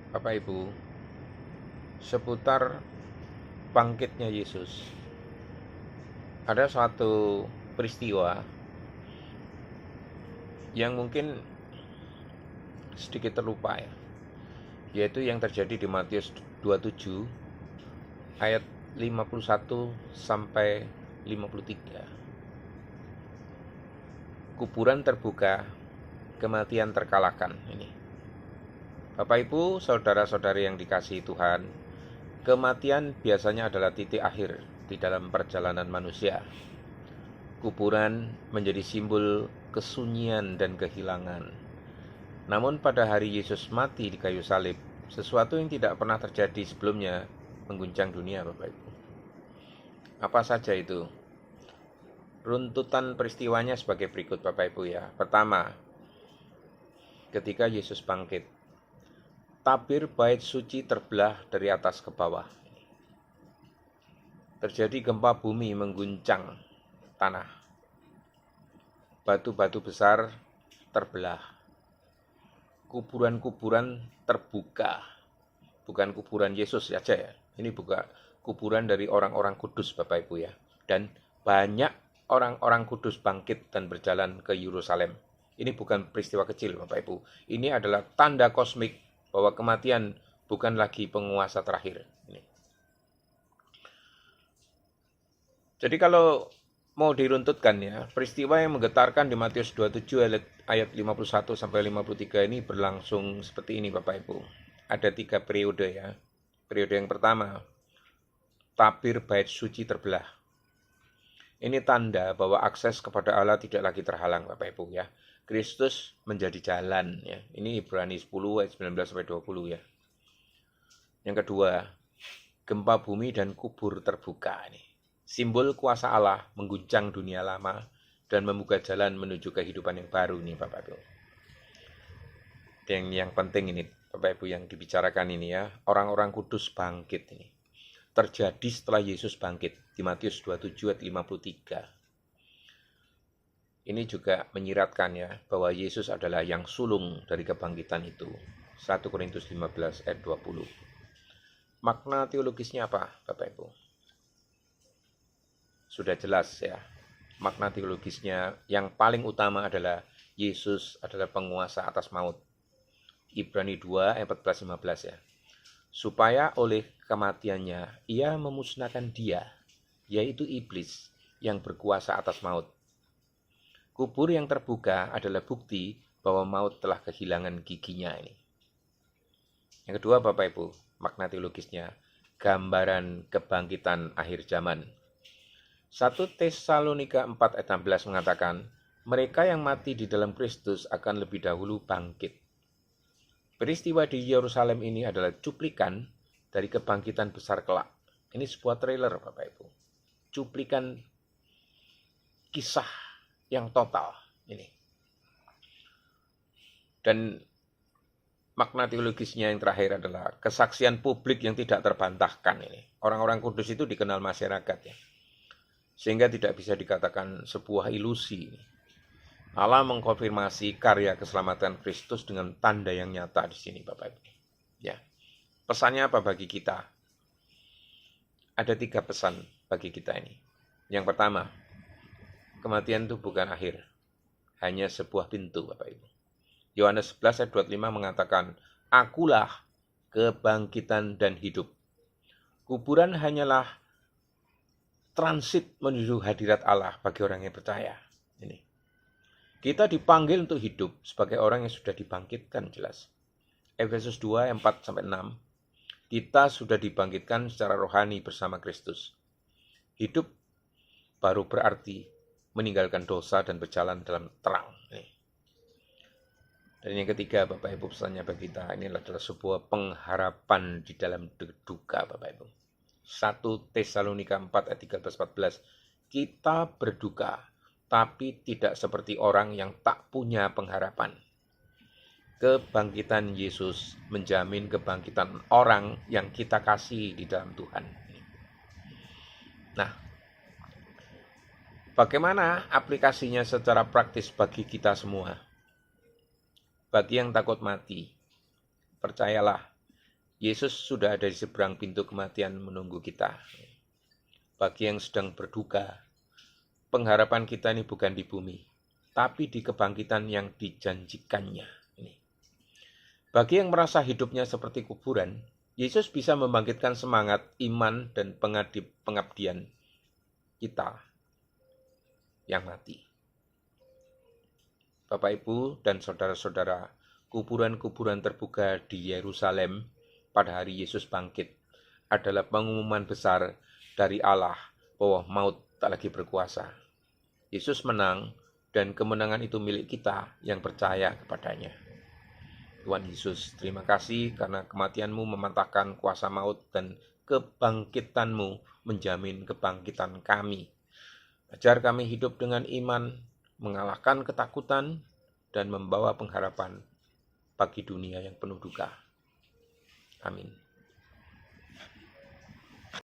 Bapak Ibu, seputar bangkitnya Yesus, ada suatu peristiwa yang mungkin sedikit terlupa ya, yaitu yang terjadi di Matius 27 ayat 51 sampai 53. Kuburan terbuka, kematian terkalahkan. Ini Bapak Ibu, saudara-saudari yang dikasihi Tuhan, kematian biasanya adalah titik akhir di dalam perjalanan manusia. Kuburan menjadi simbol kesunyian dan kehilangan. Namun pada hari Yesus mati di kayu salib, sesuatu yang tidak pernah terjadi sebelumnya mengguncang dunia, Bapak Ibu. Apa saja itu? Runtutan peristiwanya sebagai berikut, Bapak Ibu ya. Pertama, ketika Yesus bangkit, tabir bait suci terbelah dari atas ke bawah. Terjadi gempa bumi mengguncang tanah. Batu-batu besar terbelah. Kuburan-kuburan terbuka. Bukan kuburan Yesus saja ya. Ini bukan kuburan dari orang-orang kudus, Bapak Ibu ya. Dan banyak orang-orang kudus bangkit dan berjalan ke Yerusalem. Ini bukan peristiwa kecil, Bapak Ibu. Ini adalah tanda kosmik bahwa kematian bukan lagi penguasa terakhir. Ini. Jadi kalau mau diruntutkan ya, peristiwa yang menggetarkan di Matius 27 ayat 51 sampai 53 ini berlangsung seperti ini Bapak Ibu. Ada 3 periode ya. Periode yang pertama, tabir bait suci terbelah. Ini tanda bahwa akses kepada Allah tidak lagi terhalang Bapak Ibu ya. Kristus menjadi jalan ya. Ini Ibrani 10 ayat 19 sampai 20 ya. Yang kedua, gempa bumi dan kubur terbuka ini. Simbol kuasa Allah mengguncang dunia lama dan membuka jalan menuju kehidupan yang baru nih Bapak Ibu. Yang penting ini Bapak Ibu yang dibicarakan ini ya, orang-orang kudus bangkit ini. Terjadi setelah Yesus bangkit di Matius 27 ayat 53. Ini juga menyiratkan ya bahwa Yesus adalah yang sulung dari kebangkitan itu. 1 Korintus 15 ayat 20. Makna teologisnya apa Bapak Ibu? Sudah jelas ya. Makna teologisnya yang paling utama adalah Yesus adalah penguasa atas maut. Ibrani 2 ayat 14-15 ya. Supaya oleh kematiannya ia memusnahkan dia, yaitu iblis yang berkuasa atas maut. Kubur yang terbuka adalah bukti bahwa maut telah kehilangan giginya ini. Yang kedua Bapak Ibu, makna teologisnya, gambaran kebangkitan akhir zaman. 1 Tesalonika 4 ayat 16 mengatakan, mereka yang mati di dalam Kristus akan lebih dahulu bangkit. Peristiwa di Yerusalem ini adalah cuplikan dari kebangkitan besar kelak. Ini sebuah trailer Bapak Ibu. Cuplikan kisah yang total ini. Dan makna teologisnya yang terakhir adalah kesaksian publik yang tidak terbantahkan ini. Orang-orang kudus itu dikenal masyarakat ya. Sehingga tidak bisa dikatakan sebuah ilusi. Allah mengkonfirmasi karya keselamatan Kristus dengan tanda yang nyata di sini Bapak Ibu. Ya. Pesannya apa bagi kita? Ada 3 pesan bagi kita ini. Yang pertama, kematian itu bukan akhir, hanya sebuah pintu Bapak Ibu. Yohanes 11 ayat 25 mengatakan, akulah kebangkitan dan hidup. Kuburan hanyalah transit menuju hadirat Allah bagi orang yang percaya. Ini. Kita dipanggil untuk hidup sebagai orang yang sudah dibangkitkan jelas. Efesus 2 ayat 4-6. Kita sudah dibangkitkan secara rohani bersama Kristus. Hidup baru berarti meninggalkan dosa dan berjalan dalam terang. Dan yang ketiga Bapak Ibu pesannya bagi kita ini adalah sebuah pengharapan di dalam duka Bapak Ibu. 1 Tesalonika 4 ayat 13-14. Kita berduka tapi tidak seperti orang yang tak punya pengharapan. Kebangkitan Yesus menjamin kebangkitan orang yang kita kasih di dalam Tuhan. Nah, bagaimana aplikasinya secara praktis bagi kita semua? Bagi yang takut mati, percayalah Yesus sudah ada di seberang pintu kematian menunggu kita. Bagi yang sedang berduka, pengharapan kita ini bukan di bumi, tapi di kebangkitan yang dijanjikannya. Bagi yang merasa hidupnya seperti kuburan, Yesus bisa membangkitkan semangat, iman, dan pengabdian kita yang mati. Bapak, Ibu, dan saudara-saudara, kuburan-kuburan terbuka di Yerusalem pada hari Yesus bangkit adalah pengumuman besar dari Allah bahwa maut tak lagi berkuasa. Yesus menang, dan kemenangan itu milik kita yang percaya kepadanya. Tuhan Yesus, terima kasih karena kematian-Mu mematahkan kuasa maut dan kebangkitan-Mu menjamin kebangkitan kami. Ajar kami hidup dengan iman, mengalahkan ketakutan, dan membawa pengharapan bagi dunia yang penuh duka. Amin.